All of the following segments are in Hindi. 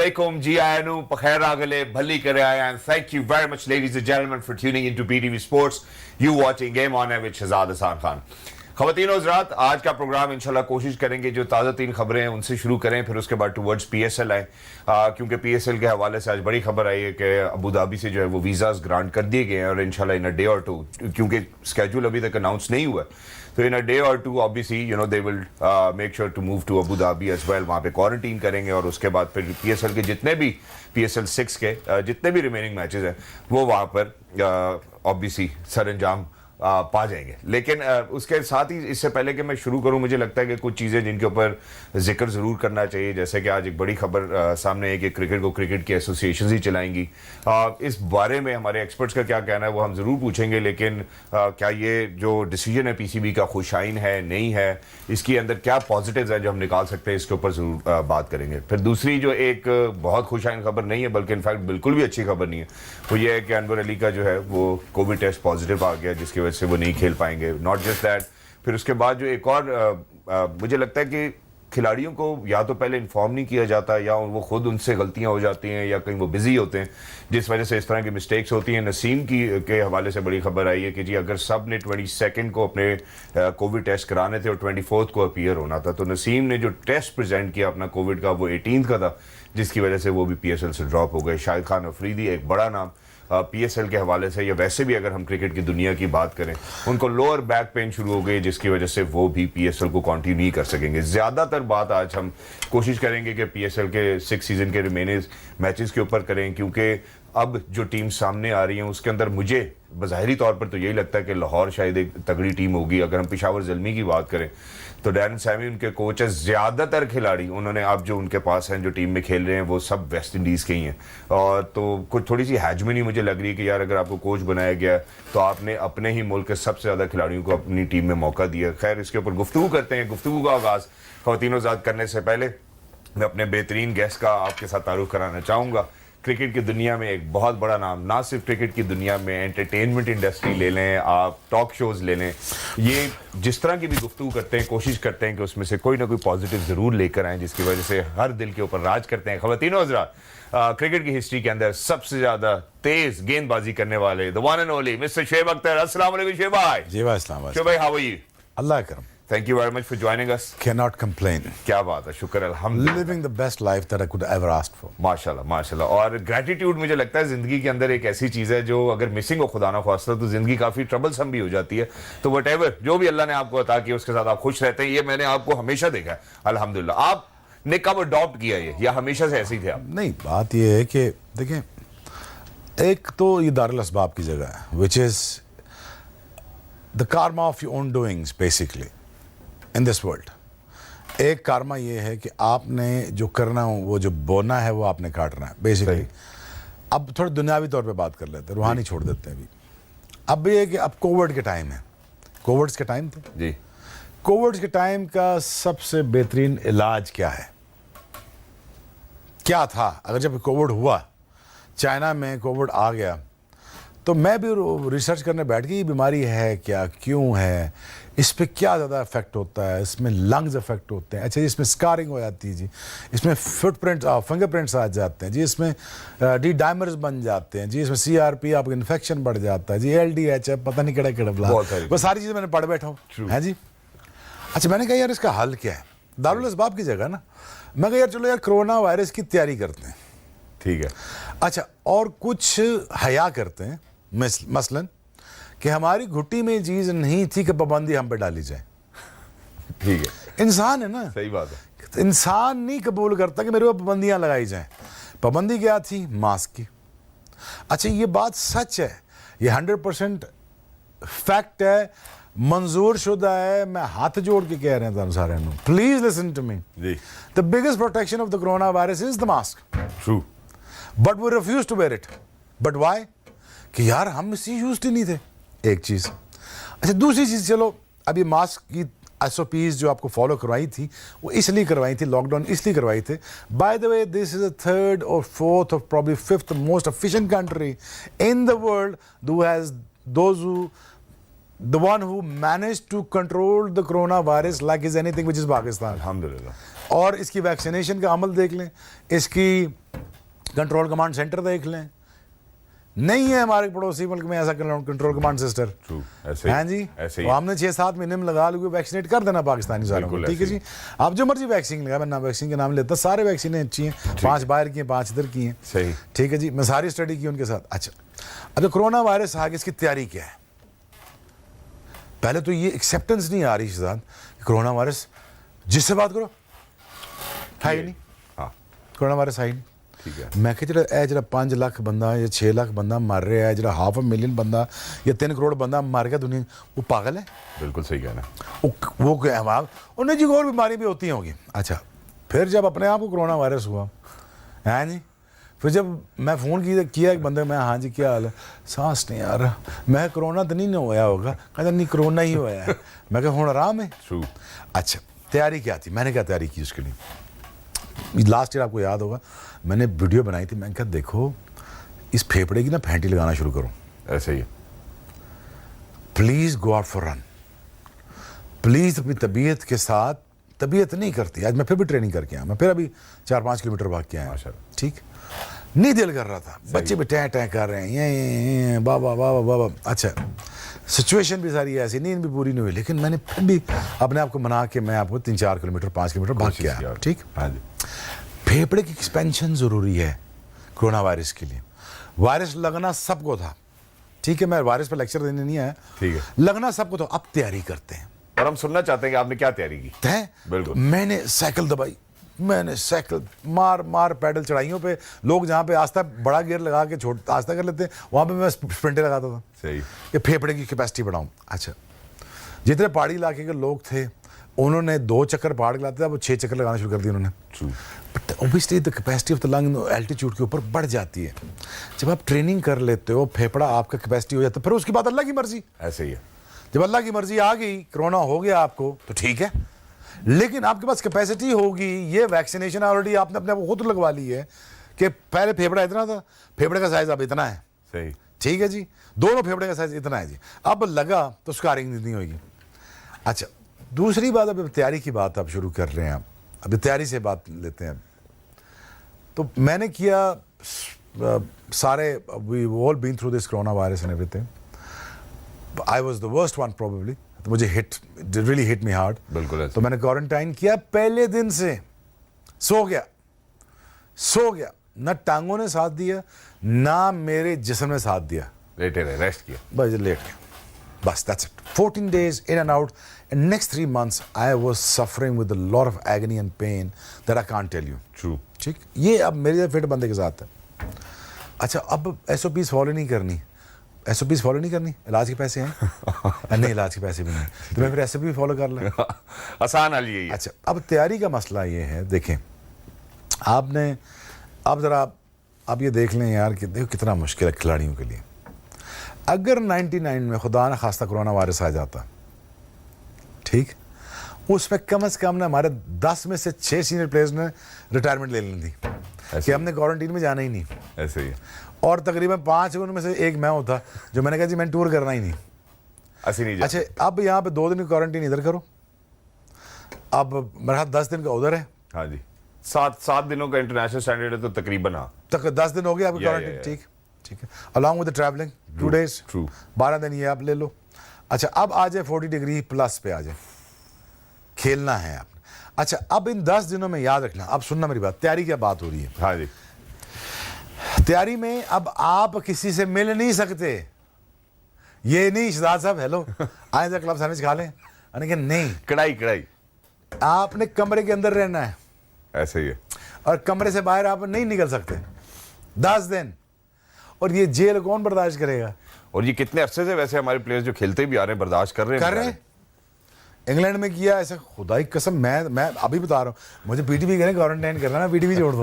alaikum, ji ayanu, pakhair agale, bhalli kare aayan. Thank you very much, ladies and gentlemen, for tuning into BTV Sports. You watching Game On Air with Shahzad Hasan Khan. ख़वातीन और हज़रात, आज का प्रोग्राम इंशाल्लाह कोशिश करेंगे जो ताज़ा तीन खबरें हैं उनसे शुरू करें, फिर उसके बाद टुवर्ड्स पीएसएल आए, क्योंकि पीएसएल के हवाले से आज बड़ी खबर आई है कि अबू धाबी से जो है वो वीज़ाज़ ग्रांट कर दिए गए हैं और इंशाल्लाह इन अ डे और टू, क्योंकि स्केड्यूल अभी तक अनाउंस नहीं हुआ, तो इन अ डे और two obviously they will make sure to move to Abu Dhabi as well, वहाँ पे क्वारंटीन करेंगे और उसके बाद फिर पीएसएल के जितने भी पीएसएल 6 के जितने भी रिमेनिंग मैचेस हैं वो वहाँ पर ऑब्वियसली सर अंजाम पा जाएंगे। लेकिन उसके साथ ही इससे पहले कि मैं शुरू करूं, मुझे लगता है कि कुछ चीज़ें जिनके ऊपर जिक्र ज़रूर करना चाहिए, जैसे कि आज एक बड़ी खबर सामने है कि क्रिकेट को क्रिकेट की एसोसिएशन ही चलाएंगी। इस बारे में हमारे एक्सपर्ट्स का क्या कहना है वो हम ज़रूर पूछेंगे, लेकिन क्या ये जो डिसीजन है पीसीबी का खुशाइन है, नहीं है, इसके अंदर क्या पॉजिटिव्स हैं जो हम निकाल सकते हैं, इसके ऊपर ज़रूर बात करेंगे। फिर दूसरी जो एक बहुत खुशाइन खबर नहीं है, बल्कि इनफैक्ट बिल्कुल भी अच्छी खबर नहीं है, वो ये है कि अनवर अली का जो है वो कोविड टेस्ट पॉजिटिव आ गया, जिसकी से वो नहीं खेल पाएंगे। नॉट जस्ट दैट, फिर उसके बाद जो एक और मुझे लगता है कि खिलाड़ियों को या तो पहले इन्फॉर्म नहीं किया जाता या वो खुद उनसे गलतियां हो जाती हैं या कहीं वो बिजी होते हैं, जिस वजह से इस तरह की मिस्टेक्स होती हैं। नसीम के हवाले से बड़ी खबर आई है कि जी अगर सब ने 22 को अपने कोविड टेस्ट कराने थे और 24 को अपीयर होना था, तो नसीम ने जो टेस्ट प्रेजेंट किया अपना कोविड का वो 18 का था, जिसकी वजह से वो भी पीएसएल से ड्रॉप हो गए। शाहिद खान अफरीदी एक बड़ा नाम पीएसएल के हवाले से, या वैसे भी अगर हम क्रिकेट की दुनिया की बात करें, उनको लोअर बैक पेन शुरू हो गई, जिसकी वजह से वो भी पीएसएल को कंटिन्यू नहीं कर सकेंगे। ज़्यादातर बात आज हम कोशिश करेंगे कि पीएसएल के 6 सीजन के रिमेनिंग मैचेस के ऊपर करें, क्योंकि अब जो टीम सामने आ रही है उसके अंदर मुझे बज़ाहिरी तौर पर तो यही लगता है कि लाहौर शायद एक तगड़ी टीम होगी। अगर हम पेशावर ज़ल्मी की बात करें तो डैरन सैमी उनके कोच है, ज़्यादातर खिलाड़ी उन्होंने अब जो उनके पास हैं जो टीम में खेल रहे हैं वो सब वेस्ट इंडीज़ के ही हैं, और तो कुछ थोड़ी सी हैजमनी मुझे लग रही है कि यार अगर आपको कोच बनाया गया तो आपने अपने ही मुल्क के सबसे ज़्यादा खिलाड़ियों को अपनी टीम में मौका दिया। खैर, इसके ऊपर गुफ्तगू करते हैं। गुफ्तगू का आगाज़ ख़वातीन ज़ात करने से पहले मैं अपने बेहतरीन गेस्ट का आपके साथ तारुफ कराना चाहूँगा। क्रिकेट की दुनिया में एक बहुत बड़ा नाम, ना सिर्फ क्रिकेट की दुनिया में, एंटरटेनमेंट इंडस्ट्री ले लें, आप टॉक शोज़ ले लें, ये जिस तरह की भी गुफ्तगू करते हैं कोशिश करते हैं कि उसमें से कोई ना कोई पॉजिटिव ज़रूर लेकर आएँ, जिसकी वजह से हर दिल के ऊपर राज करते हैं। ख़वातीन और हज़रात, क्रिकेट की हिस्ट्री के अंदर सबसे ज़्यादा तेज़ गेंदबाजी करने वाले the one and only mister Shoaib Akhtar. अस्सलाम वालेकुम शुएब भाई। जी भाई, अस्सलाम वालेकुम। शुएब भाई, हाउ आर यू? अल्लाह करम। Thank you very much for joining us. Cannot complain. क्या बात है, शुक्र अल्हम्दुलिल्लाह। Living the best life that I could ever ask for. माशाल्लाह माशाल्लाह। और ग्रेटिट्यूड मुझे लगता है जिंदगी के अंदर एक ऐसी चीज़ है जो अगर मिसिंग हो खुदा ना खास्ता तो जिंदगी काफ़ी ट्रबलसम भी हो जाती है। तो वट जो भी अल्लाह ने आपको अता किया उसके साथ आप खुश रहते हैं, ये मैंने आपको हमेशा देखा है अल्हम्दुलिल्लाह। आपने कब अडॉप्ट किया ये, या हमेशा से ऐसे ही थे आप? नहीं, बात ये है कि देखें, एक तो ये दारुल असबाब की जगह है, विच इज़ द कारमा of your own doings basically in this world. एक कारमा ये है कि आपने जो करना हो, वो जो बोना है वो आपने काटना है बेसिकली। अब थोड़ी दुनियावी तौर पे बात कर लेते हैं, रूहानी छोड़ देते हैं अभी। अब ये है कि अब कोविड के टाइम है, कोविड्स के टाइम थे जी। कोविड के टाइम का सबसे बेहतरीन इलाज क्या है, क्या था? अगर जब कोविड हुआ, चाइना में कोविड आ गया, तो मैं भी रिसर्च करने बैठ गई, ये बीमारी है क्या, क्यों है, इस पे क्या ज़्यादा इफेक्ट होता है, इसमें लंग्स इफेक्ट होते हैं, अच्छा जी इसमें स्कारिंग हो जाती है जी, इसमें फुटप्रिंट्स फिंगरप्रिंट्स आ जाते हैं जी, इसमें डी डायमर्स बन जाते हैं जी, इसमें CRP आपका इन्फेक्शन बढ़ जाता है जी, LDH है, पता नहीं केड़ा केड़ा बुला, वो सारी चीज़ें मैंने पढ़ बैठा हूँ है जी। अच्छा, मैंने कहा यार इसका हल क्या है, दारुल असबाब की जगह ना। मैं कहा यार चलो यार कोरोना वायरस की तैयारी करते हैं, ठीक है। अच्छा, और कुछ हया करते हैं, मसलन कि हमारी घुट्टी में चीज़ नहीं थी कि पाबंदी हम पे डाली जाए। ठीक है, इंसान है ना, सही बात है। इंसान नहीं कबूल करता कि मेरे को पाबंदियां लगाई जाएं। पाबंदी क्या थी? मास्क की। अच्छा, ये बात सच है, ये 100% फैक्ट है, मंजूर शुदा है। मैं हाथ जोड़ के कह रहे हैं सारे, please listen to me. The biggest protection of the corona virus is the mask. True, but we refuse to wear it. But why? कि यार हम इससे यूज्ड ही नहीं थे, एक चीज़। अच्छा, दूसरी चीज़, चलो अभी मास्क की SOPs जो आपको फॉलो करवाई थी वो इसलिए करवाई थी, लॉकडाउन इसलिए करवाई थी। By the way, this is the 3rd or 4th or probably 5th most efficient country in the world who has those who the one who managed to control the coronavirus like is anything which is Pakistan. अल्हम्दुलिल्लाह। और इसकी वैक्सीनेशन का अमल देख लें, इसकी कंट्रोल कमांड सेंटर देख लें, नहीं है हमारे पड़ोसी मुल्क में ऐसा कंट्रोल कमांड सेंटर। ट्रू, ऐसे ही, हाँ जी, ऐसे ही। तो हमने 6-7 महीने में लगा लो वैक्सीनेट कर देना पाकिस्तानी सालों को, बिल्कुल ठीक है ऐसे जी। आप जो मर्जी वैक्सीन लगा, मैं ना वैक्सीन के नाम लेता, सारे वैक्सीनें अच्छी हैं, 5 बाहर की हैं, 5 इधर की हैं, सही। ठीक है जी, मैं सारी स्टडी की उनके साथ। अच्छा, अब जो कोरोना वायरस आ गया, इसकी तैयारी क्या है? पहले तो ये एक्सेप्टेंस नहीं आ रही शहजाद, कोरोना वायरस जिससे बात करो है ही नहीं, हाँ कोरोना वायरस है ही नहीं। ठीक है। मैं कि जो 5 लाख बंदा या 6 लाख बंदा मर रहा है, जो 500,000 बंदा या 3 करोड़ बंदा मर गया दुनिया, वो पागल है? बिल्कुल सही कहना। वो क्या है, उन्हें जी और बीमारी भी होती होंगी। अच्छा, फिर जब अपने आप को कोरोना वायरस हुआ है जी, फिर जब मैं फ़ोन किया एक बंदे, मैं हाँ जी क्या हाल है, सांस नहीं आ रहा, मैं कोरोना तो नहीं होया होगा, कहता नहीं कोरोना ही होया है। मैं कहा हूँ आराम है। ट्रू। अच्छा, तैयारी क्या थी? मैंने क्या तैयारी की उसके लिए? लास्ट ईयर आपको याद होगा मैंने वीडियो बनाई थी, मैंने कहा देखो इस फेफड़े की ना फैंटी लगाना शुरू करो, ऐसे ही। Please go out for run, please अपनी तबीयत के साथ, तबीयत नहीं करती, आज मैं फिर भी ट्रेनिंग करके आया, मैं फिर अभी 4-5 किलोमीटर भाग के आया, माशाल्लाह। ठीक, नहीं दिल कर रहा था, बच्चे भी टैं टैं कर रहे हैं, ये बाबा बाबा बाबा। अच्छा, सिचुएशन भी सारी ऐसी, नींद भी पूरी नहीं हुई, लेकिन मैंने फिर भी अपने आप को मना के मैं आपको 3-4 किलोमीटर 5 किलोमीटर भाग के आया, ठीक। हाँ जी। फेफड़े की एक्सपेंशन ज़रूरी है कोरोना वायरस के लिए। वायरस लगना सबको था, ठीक है, मैं वायरस पर लेक्चर देने नहीं आया, ठीक है, लगना सबको था। अब तैयारी करते हैं, और हम सुनना चाहते हैं कि आपने क्या तैयारी की। तय बिल्कुल। मैंने साइकिल दबाई, मैंने साइकिल मार पैडल चढ़ाइयों पे, लोग जहाँ पे आस्था बड़ा गियर लगा के छोड़ आस्था कर लेते हैं, वहाँ पे मैं स्प्रिंटे लगाता था सही। कि फेफड़े की कैपेसिटी बढ़ाऊँ। अच्छा, जितने पहाड़ी इलाके के लोग थे उन्होंने 2 चक्कर पहाड़ के लाते थे, वो 6 चक्कर लगाना शुरू कर दिए उन्होंने। True. But obviously the capacity of the lung altitude के ऊपर बढ़ जाती है। जब आप ट्रेनिंग कर लेते हो, फेफड़ा आपका कैपेसिटी हो जाता है, फिर उसके बाद अल्लाह की मर्जी। ऐसे ही है। जब अल्लाह की मर्जी आ गई, कोरोना हो गया आपको तो ठीक है, लेकिन आपके पास कैपेसिटी होगी। ये वैक्सीनेशन ऑलरेडी आपने अपने आप को खुद लगवा ली है कि पहले फेफड़ा इतना था, फेफड़े का साइज अब इतना है, सही। ठीक है जी, दोनों फेफड़े का साइज इतना है जी, अब लगा तो स्कारिंग नहीं होगी। अच्छा, दूसरी बात, अब तैयारी की बात आप शुरू कर रहे हैं, अभी तैयारी से बात लेते हैं। तो मैंने किया सारे, we all been through this corona virus and everything, I was the worst one probably, तो मुझे रियली हिट मी हार्ड। बिल्कुल ऐसे। तो मैंने क्वारंटाइन किया, पहले दिन से सो गया, ना टांगों ने साथ दिया ना मेरे जिस्म ने साथ दिया, लेटे रहे, रेस्ट किया, बस लेट गया, बस that's it. 14 days in and out, and next 3 months I was suffering with a lot of agony and pain that I can't tell you। True. ठीक, ये अब मेरे फिट बंदे के साथ है। अच्छा, अब SOPs फॉलो नहीं करनी, SOPs फॉलो नहीं करनी, इलाज के पैसे हैं नहीं, इलाज के पैसे भी नहीं, तो मैं फिर SOP फॉलो कर लें। आसान हाल यही है। अच्छा, अब तैयारी का मसला ये है, देखें आपने, अब ज़रा आप ये देख लें यार कि देखो कितना मुश्किल है खिलाड़ियों के लिए। अगर 99 में खुदा न खास्ता कोरोना वायरस आ जाता, ठीक, उसमें कम से कम ना हमारे 10 में से 6 सीनियर प्लेयर्स ने रिटायरमेंट ले लेनी थी कि हमने क्वारंटीन में जाना ही नहीं। ऐसे ही है। और तकरीबन 5 उनमें से एक मैं होता जो मैंने कहा जी मैंने टूर करना ही नहीं। ऐसे नहीं जाते। अच्छा, अब यहाँ पे 2 दिन की क्वारंटीन इधर करो, अब मेरे हाथ 10 दिन का उधर है, हाँ जी, 7 दिनों का इंटरनेशनल स्टैंडर्ड है, तो तकरीबन हाँ तक 10 दिन हो गया आपकी क्वारंटीन, ठीक, ठीक है, along with the travelling 2 days, 12 दिन ये आप ले लो। अच्छा, अब आ जाए 40 डिग्री प्लस पे आ जाए, खेलना है आपने। अच्छा, अब इन 10 दिनों में याद रखना, अब सुनना मेरी बात, तैयारी क्या बात हो रही है। हाँ जी। तैयारी में अब आप किसी से मिल नहीं सकते, ये नहीं शहजाद साहब हेलो आए जरा क्लब सैंडविच खा लें, कि नहीं, कड़ाई आपने कमरे के अंदर रहना है, ऐसे ही है। और कमरे से बाहर आप नहीं निकल सकते 10 दिन, और ये जेल कौन बर्दाश्त करेगा। और ये कितने अरसे से वैसे हमारे प्लेयर्स जो खेलते भी आ रहे हैं बर्दाश्त कर रहे हैं। इंग्लैंड में किया ऐसा, खुदा की कसम, मैं अभी बता रहा हूँ, मुझे पीटीवी कहने क्वारंटाइन करना ना, पीटीवी जोड़ दो।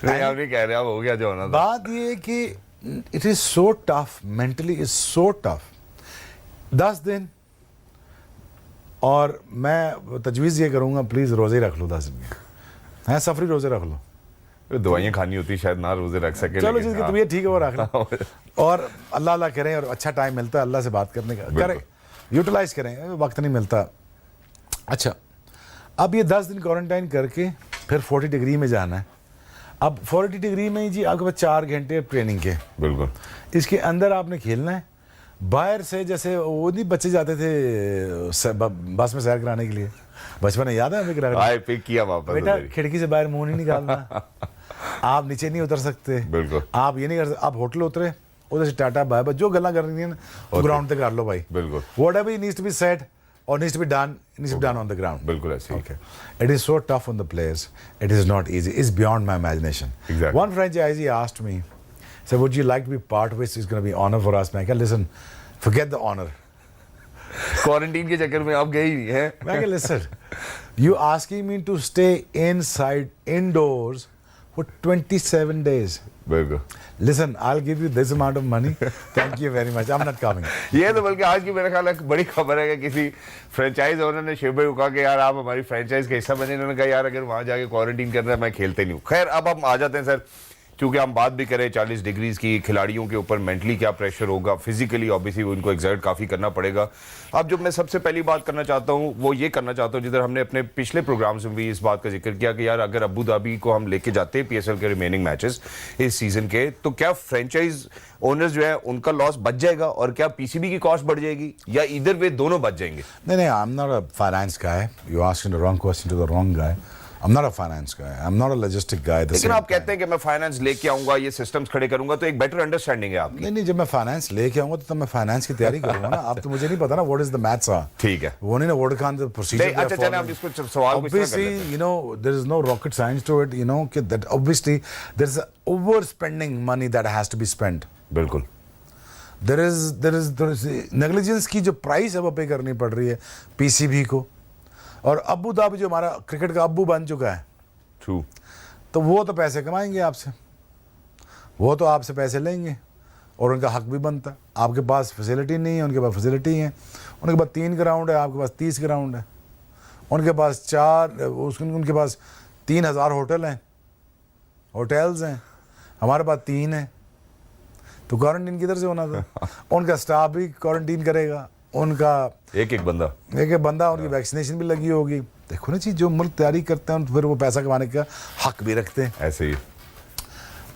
नहीं, आप नहीं कह रहे, अब हो गया जो होना था। बात ये है कि it is so tough, mentally is so tough. 10 दिन, और मैं तजवीज़ ये करूँगा प्लीज़ रोज़े रख लो 10 दिन के, हैं सफरी रोज़े रख लो, दवाइयाँ खानी होती शायद ना रोजे रख सके, चलो जिसकी तबीयत ठीक है वो रख लो। और अल्लाह अल्लाह करें और अच्छा टाइम मिलता है अल्लाह से बात करने का, करें, यूटिलाइज करें, वक्त नहीं मिलता। अच्छा, अब ये 10 दिन क्वारंटाइन करके फिर 40 डिग्री में जाना है। अब 40 डिग्री में ही जी आपके पास 4 घंटे ट्रेनिंग के, बिल्कुल, इसके अंदर आपने खेलना है। बाहर से जैसे वो नहीं बच्चे जाते थे बस में सैर कराने के लिए, बचपन में याद है हमें, आए पिक किया वापस बेटा खिड़की से बाहर मुंह नहीं निकालना, आप नीचे नहीं उतर सकते, बिल्कुल, आप ये नहीं कर सकते, आप होटल उतरे उधर से टाटा बाय बाय, जो गल्ला करनी है ना ग्राउंड पे कर लो भाई, बिल्कुल, whatever needs to be said or needs to be done on the ground. बिल्कुल ऐसे ही। Okay. It is so tough on the players. It is not easy. It's beyond my imagination. Exactly. One franchisee asked me, said, would you like to be part of it? It's going to be honor for us. मैं कहा, listen, forget the honor. Quarantine के चक्कर में आप गए ही नहीं हैं। मैं कहा, listen, you asking me to stay indoors for 27 days. बिल्कुल। Listen, I'll give you this amount of money. Thank you very much. I'm not coming. ये तो बल्कि आज की मेरा ख्याल है बड़ी खबर है कि किसी फ्रेंचाइज ओनर ने शिव भाई को कहा कि यार आप हमारी फ्रेंचाइज का हिस्सा बने। इन्होंने कहा यार अगर वहां जाके क्वारंटीन करना है मैं खेलते नहीं हूँ। खैर अब हम आ जाते हैं सर, क्योंकि हम बात भी करें 40 डिग्रीज की, खिलाड़ियों के ऊपर मेंटली क्या प्रेशर होगा, फिजिकली ऑब्वियसली उनको एक्सर्ट काफ़ी करना पड़ेगा। अब जो मैं सबसे पहली बात करना चाहता हूँ वो ये करना चाहता हूँ, जिधर हमने अपने पिछले प्रोग्राम्स में भी इस बात का जिक्र किया कि यार अगर अबू धाबी को हम लेके जाते हैं PSL के रिमेनिंग मैचेस इस सीजन के, तो क्या फ्रेंचाइज ओनर्स जो है उनका लॉस बच जाएगा और क्या PCB की कॉस्ट बढ़ जाएगी, या इधर वे दोनों बच जाएंगे? नहीं, I am not a finance guy, you asking the wrong question to the wrong guy. I'm not a finance guy. I'm not a logistic guy. लेकिन आप कहते हैं कि मैं फाइनेंस लेके आऊंगा, ये सिस्टम्स खड़े करूंगा, तो एक बेटर अंडरस्टैंडिंग है आपकी। नहीं, जब मैं फाइनेंस लेके आऊंगा तो मैं फाइनेंस की तैयारी करूंगा ना। अब तो मुझे नहीं पता ना what is the maths are, ठीक है, वो नहीं ना व्हाट कान द प्रोसीजर। अच्छा चलें हम इसको सवाल को obviously you know there is no rocket science to it, you know that obviously there is overspending money that has to be spent. बिल्कुल, there is negligence की जो प्राइस है वो पे करनी पड़ रही है PCB को। और अबू धाबी जो हमारा क्रिकेट का अब्बू बन चुका है, ट्रू, तो वो तो पैसे कमाएंगे आपसे, वो तो आपसे पैसे लेंगे और उनका हक भी बनता है। आपके पास फैसिलिटी नहीं है, उनके पास फैसिलिटी है। उनके पास 3 ग्राउंड है, आपके पास 30 ग्राउंड है। उनके पास उनके पास 3000 होटल्स हैं, हमारे पास 3 हैं। तो क्वारंटीन किधर से होना था? उनका स्टाफ भी क्वारंटीन करेगा, उनका एक बंदा, उनकी वैक्सीनेशन भी लगी होगी। देखो ना जी, जो मुल्क तैयारी करते हैं फिर वो पैसा कमाने का हक भी रखते हैं। ऐसे ही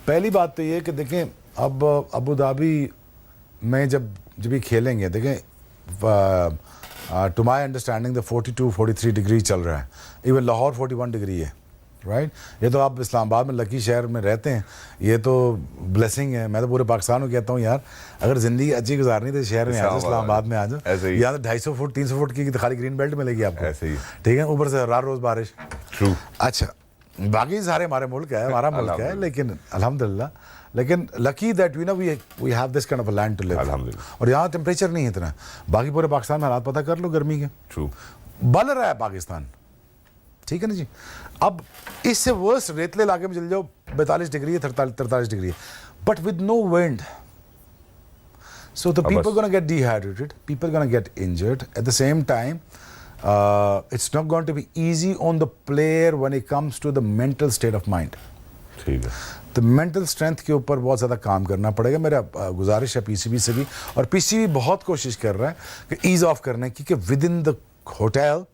पहली बात तो ये कि देखें, अब अबू धाबी में जब भी खेलेंगे, देखें to my understanding the 42-43 degree चल रहा है, इवन लाहौर 41 डिग्री है, राइट। ये तो आप इस्लामाबाद में लकी शहर में रहते हैं, ये तो ब्लेसिंग है। मैं तो पूरे पाकिस्तान को कहता हूँ यार, अगर ज़िंदगी अच्छी गुजारनी तो शहर में आ जाओ, इस्लामाबाद में आ जाओ। यहाँ तो 250 फुट 300 फुट की खाली ग्रीन बेल्ट मिलेगी आपको, ऐसे ही, ठीक है, ऊपर से हर रोज़ बारिश। ट्रू। अच्छा, बाकी सारे हमारे मुल्क है, हमारा मुल्क है, लेकिन अल्हम्दुलिल्लाह, लेकिन lucky that we have this kind of a land to live. और यहाँ टेम्परेचर नहीं है इतना। बाकी पूरे पाकिस्तान में हालात पता कर लो गर्मी के, ट्रू, बल रहा है पाकिस्तान, ठीक है ना जी। अब इससे वर्स्ट रेतले इलाके में चल जाओ, 42 डिग्री है, 43 डिग्री है, but with no wind, so the people gonna get dehydrated, people gonna get injured. At the same time, it's not going to be easy on the player when it comes to the mental state of mind. ठीक है, तो मेंटल स्ट्रेंथ के ऊपर बहुत ज़्यादा काम करना पड़ेगा। मेरा गुजारिश है PCB से भी, और PCB बहुत कोशिश कर रहा है कि ईज ऑफ करने की, कि with in the hotel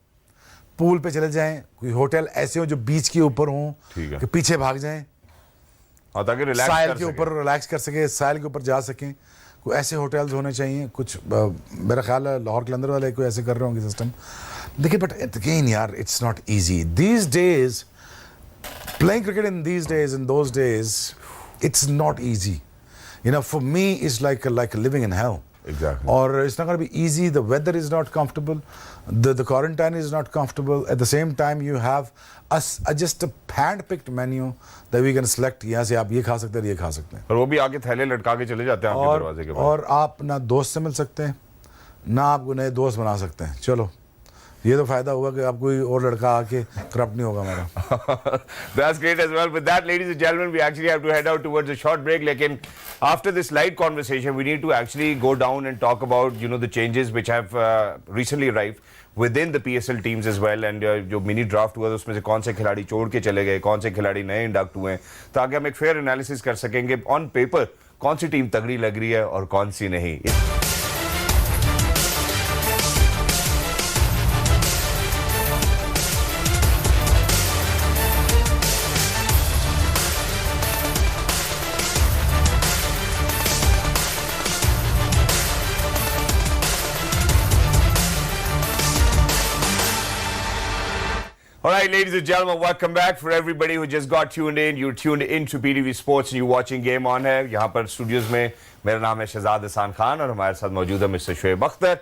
pool पे चले जाएं, कोई होटल ऐसे हो जो बीच के ऊपर हों, कि पीछे भाग जाएं, ताकि रिलैक्स साइल के ऊपर रिलैक्स कर सके, साइल के ऊपर जा सकें। कोई ऐसे होटल्स होने चाहिए। कुछ मेरा ख्याल है लाहौर कलंदर वाले कोई ऐसे कर रहे होंगे सिस्टम। देखिए, बट अगेन यार, it's not easy these days, playing cricket in these days, in those days, it's not easy, you know, for me it's like living in hell. Exactly. Or it's not going to be easy. The weather is not comfortable, the quarantine is not comfortable. At the same time, you have just a hand-picked menu that we can select. यहाँ से आप ये खा सकते हैं, ये खा सकते हैं, और वो भी आके थैले लटका के चले जाते हैं आपके दरवाजे के बाहर। और आप ना दोस्त से मिल सकते हैं, ना आपको नए दोस्त बना सकते हैं। चलो, ये तो फायदा हुआ कि आप कोई और लड़का आके करप्ट नहीं होगा हमारा। That's great as well. With that, ladies and gentlemen, we actually have to head out towards a short break. लेकिन after this light conversation, we need to actually go down and talk about, you know, the changes which have recently arrived within the PSL teams as well. And जो मिनी ड्राफ्ट हुआ था उसमें से कौन से खिलाड़ी छोड़ के चले गए, कौन से खिलाड़ी नए इंडक्ट हुए हैं, ताकि हम एक फेयर एनालिसिस कर सकेंगे। ऑन पेपर कौन सी टीम तगड़ी लग रही है और कौन सी नहीं। All right, ladies and gentlemen, welcome back. For everybody who just got tuned in, you're tuned in to BTV Sports and you're watching Game On है। यहाँ पर स्टूडियोज में मेरा नाम है शहजाद हसन खान और हमारे साथ मौजूद है मिस्टर शोएब अख्तर।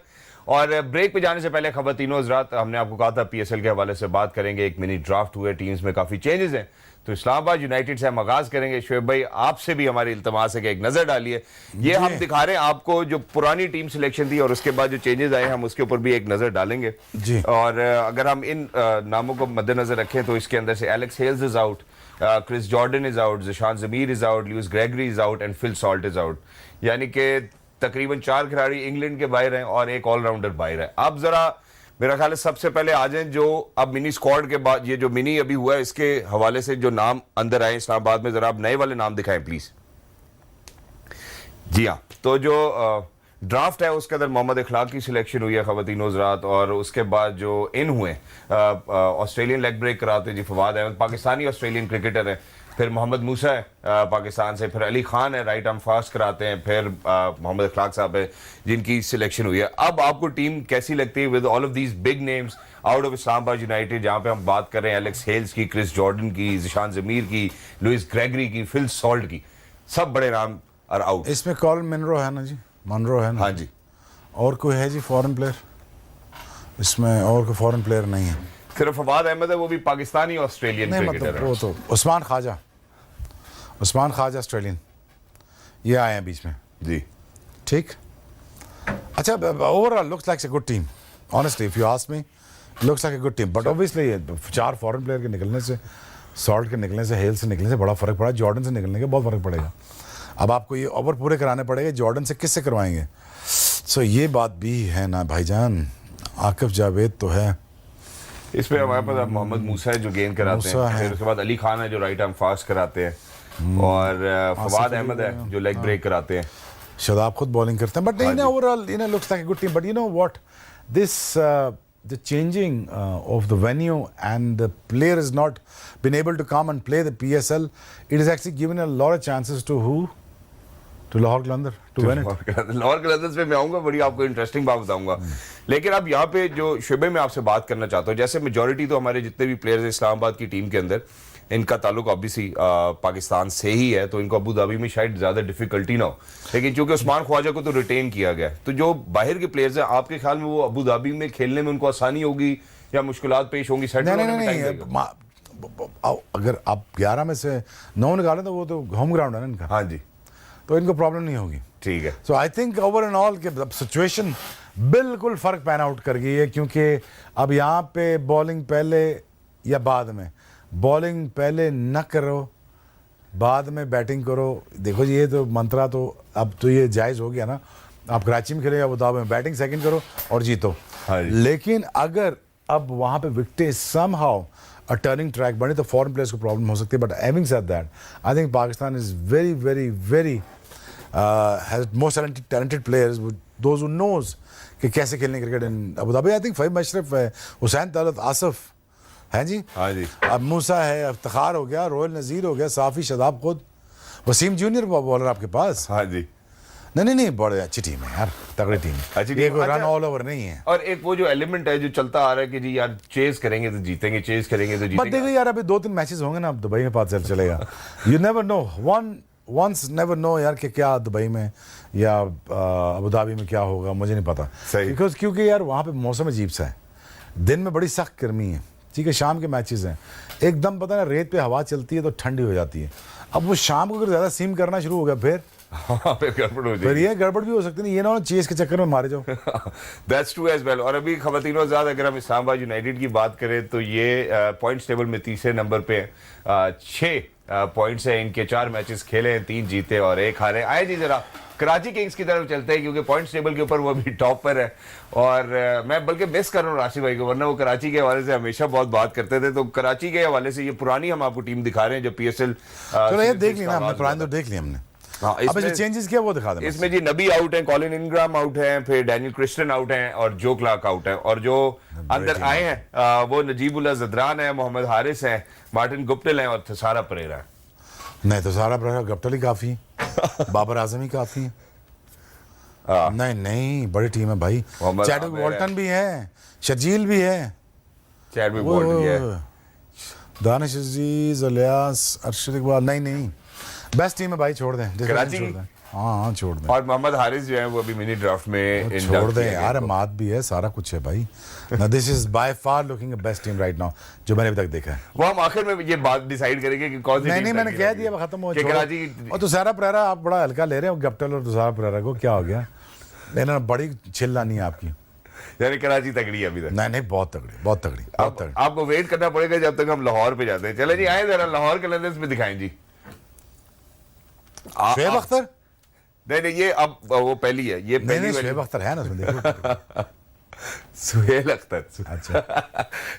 और ब्रेक पे जाने से पहले खवातीनो हज़रात, हमने आपको कहा था पीएसएल के हवाले से बात करेंगे। एक मिनी ड्राफ्ट हुए, टीम्स में काफ़ी चेंजेस हैं, तो इस्लामाबाद यूनाइटेड से हम आगाज करेंगे। शोएब भाई, आपसे भी हमारी इल्तमास है कि एक नज़र डालिए। ये हम दिखा रहे हैं आपको जो पुरानी टीम सिलेक्शन थी और उसके बाद जो चेंजेस आए हम उसके ऊपर भी एक नज़र डालेंगे जी। और अगर हम इन नामों को मद्देनजर रखें तो इसके अंदर से Alex Hales is out, Chris Jordan is out, Zeeshan Zameer is out, Lewis Gregory is out and Phil Salt is out. यानी कि तकरीबन 4 खिलाड़ी इंग्लैंड के बाहर हैं और एक ऑलराउंडर बाहर है। अब जरा मेरा ख्याल है सबसे पहले आ जाएं जो अब मिनी स्क्वाड के बाद, ये जो मिनी अभी हुआ है इसके हवाले से जो नाम अंदर आए इस्लामाबाद में, जरा आप नए वाले नाम दिखाएं प्लीज। जी हाँ, तो जो ड्राफ्ट है उसके अंदर मोहम्मद इखलाक की सिलेक्शन हुई है खवातीनो हज़रात, और उसके बाद जो इन हुए ऑस्ट्रेलियन लेग ब्रेक कराते जी फवाद अहमद, पाकिस्तानी ऑस्ट्रेलियन क्रिकेटर है, फिर मोहम्मद मूसा है पाकिस्तान से, फिर अली खान है राइट आर्म फास्ट कराते हैं, फिर मोहम्मद इखलाक साहब है जिनकी सिलेक्शन हुई है। अब आपको टीम कैसी लगती है with all of these big names out of Islamabad United, जहाँ पे हम बात कर रहे हैं एलेक्स हेल्स की, क्रिस जॉर्डन की, ज़िशान ज़मीर की, लुइस ग्रेगरी की, फिल सॉल्ट की, सब बड़े नाम आर आउट। इसमें कॉलिन मनरो है ना जी, मनरो है ना। हाँ जी। और कोई है जी फॉरेन प्लेयर इसमें? और कोई फॉरेन प्लेयर नहीं है, सिर्फ फवाद अहमद है, वो भी पाकिस्तानी ऑस्ट्रेलियन नहीं क्रिकेटर मतलब है। वो तो उस्मान ख्वाजा ऑस्ट्रेलियन, ये आए हैं बीच में जी। ठीक। अच्छा, overall looks like a good team, honestly if you ask me, looks like a good team, but obviously 4 foreign player के निकलने से, सॉल्ट के निकलने से, हेल से निकलने से बड़ा फर्क पड़ा, जॉर्डन से निकलने के बहुत फर्क पड़ेगा। अब आपको ये ओवर पूरे कराने पड़ेंगे, जॉर्डन से किससे करवाएंगे? सो ये बात भी है ना भाईजान। आकिफ जावेद तो है इसमें, हमारे पास मोहम्मद मूसा है जो गेंद कराते हैं, फिर उसके बाद अली खान है जो राइट आर्म फास्ट कराते हैं, और फवाद अहमद है जो लेग ब्रेक कराते हैं। शादाब खुद बॉलिंग करते हैं, but overall looks like a good team. But you know what, this the changing of the venue and the player has not been able to come and play the PSL, it has actually given a lot of chances to who? To Lahore Qalandar to win it. Lahore Qalandars पे मैं आऊंगा, बड़ी आपको इंटरेस्टिंग बात बताऊंगा। लेकिन अब यहाँ पे जो शुबे में आपसे बात करना चाहता हूँ, जैसे मेजॉरिटी तो हमारे जितने भी प्लेयर्स हैं इस्लामाबाद की टीम के अंदर, इनका ताल्लुक ऑब्वियसली पाकिस्तान से ही है, तो इनको अबू धाबी में शायद ज़्यादा डिफिकल्टी ना हो, लेकिन चूंकि उस्मान ख्वाजा को तो रिटेन किया गया है, तो जो बाहर के प्लेयर्स हैं आपके ख्याल में वो अबू धाबी में खेलने में उनको आसानी होगी या मुश्किलात पेश होंगी? नहीं, अगर आप 11 में से 9 निकालें तो वो तो होम ग्राउंड है ना इनका। हाँ जी, तो इनको प्रॉब्लम नहीं होगी। ठीक है। So I think over and all के सिचुएशन बिल्कुल फ़र्क पैन आउट कर गई है, क्योंकि अब यहाँ पे बॉलिंग पहले या बाद में, बॉलिंग पहले न करो बाद में बैटिंग करो। देखो जी, ये तो मंत्रा तो अब तो ये जायज़ हो गया ना, आप कराची में खेले या अबू धाबी में, बैटिंग सेकंड करो और जीतो। लेकिन अगर अब वहाँ पे विकेटें समहाउ अ टर्निंग ट्रैक बने तो फॉरेन प्लेयर्स को प्रॉब्लम हो सकती है। But having said that, I think Pakistan is very very very has most talented players, those who knows कि कैसे खेलने cricket in Abu Dhabi. I think Faheem Ashraf है, हुसैन तलत, आसिफ है जी, हाँ जी, अब मूसा है, इफ्तिखार हो गया, रोयल नज़ीर हो गया, साफ़ी, शदाब खुद, वसीम जूनियर बॉलर आपके पास। हाँ जी। नहीं, बड़े अच्छी टीम है यार, तगड़ी टीम है, अच्छी ये टीम। कोई रन ऑल ओवर नहीं है। और एक वो जो एलिमेंट है जो चलता आ रहा है कि जी यार चेज करेंगे तो जीतेंगे, चेज करेंगे तो बट जीतेंगे। देखो यार, अभी 2-3 मैचेस होंगे ना अब दुबई में, पता चलेगा। You never know, once never know यार कि क्या दुबई में या अबू धाबी में क्या होगा, मुझे नहीं पता। बिकॉज क्योंकि यार वहाँ पे मौसम अजीब सा है, दिन में बड़ी सख्त गर्मी है, ठीक है, शाम के मैचेस हैं, एकदम पता है ना रेत पे हवा चलती है तो ठंडी हो जाती है। अब वो शाम को अगर ज़्यादा सीम करना शुरू हो गया फिर गड़बड़ हो फिर ये गड़बड़ भी हो सकती है, ये ना चेस के चक्कर में मारे जाओ। That's true as well. और अभी खवातीनो ज़्यादा अगर हम इस्लामाबाद यूनाइटेड की बात करें तो ये पॉइंट्स टेबल में तीसरे नंबर पे 6 पॉइंट्स हैं इनके, 4 मैचेस खेले हैं, 3 जीते और 1 हारे। आए जी जरा कराची किंग्स की तरफ चलते हैं, क्योंकि पॉइंट्स टेबल के ऊपर वो अभी टॉप पर है, और मैं बल्कि मिस कर रहा हूँ राशिद भाई को, वरना वो कराची के हवाले से हमेशा बहुत बात करते थे। तो कराची के हवाले से ये पुरानी हम आपको टीम दिखा रहे हैं जो PSL। चलो ये देख लिया हमने, पुरानी तो देख लिया हमने। हाँ, अब जो चेंजेस किया वो दिखा दें इसमें जी नबी आउट है, कॉलिन इंग्राम आउट है, फिर डैनियल क्रिस्टन आउट है और जो क्लार्क आउट है, और जो अंदर आए हैं वो नजीबुल्लाह जदरान है, मोहम्मद हारिस है, मार्टिन गुप्टिल है और थसारा परेरा है। नहीं तो सारा गप्टिल ही काफी है, बाबर आजम ही काफी है। नहीं नहीं बड़ी टीम है भाई, मोहम्मद चैडविक आमिर वॉल्टन भी है, शर्जील भी है, चैडविक बोल्ट भी है। दानिश अजीज, इलियास, अरशद इकबाल। नहीं नहीं बेस्ट टीम है भाई, छोड़ दें कराची छोड़ की? दें। हाँ छोड़ दें, और मोहम्मद हारिस जो है वो अभी मिनी ड्राफ्ट में छोड़ induct दें किया गया यार, इनको। मात भी है, सारा कुछ है भाई। ना this is by far looking a best team right now जो मैंने अभी तक देखा है। वो हम आखिर में ये बात डिसाइड करेंगे कि कौन सी नहीं टीम नहीं मैंने तगड़ी कह लगी। दिया, अब खत्म हो कि छोड़ो। कराची और तुषारा परेरा आप बड़ा हल्का ले रहे हो, गप्टिल और तुषारा परेरा को, क्या हो गया? लेना बड़ी चिल्लानी है आपकी। यानी कराची तगड़ी है अभी तक। नहीं नहीं बहुत तगड़ी, बहुत तगड़ी, बहुत तगड़ी। आपको वेट करना पड़ेगा जब तक हम लाहौर पे जाते हैं। चले जी आए जरा लाहौर के लंदन में दिखाएं जी। शुएब अख्तर? नहीं नहीं ये अब वो पहली है, ये नहीं पहली नहीं वाली। शुएब अख्तर है ना उसमें, देखो। सुहेल अख्तर। अच्छा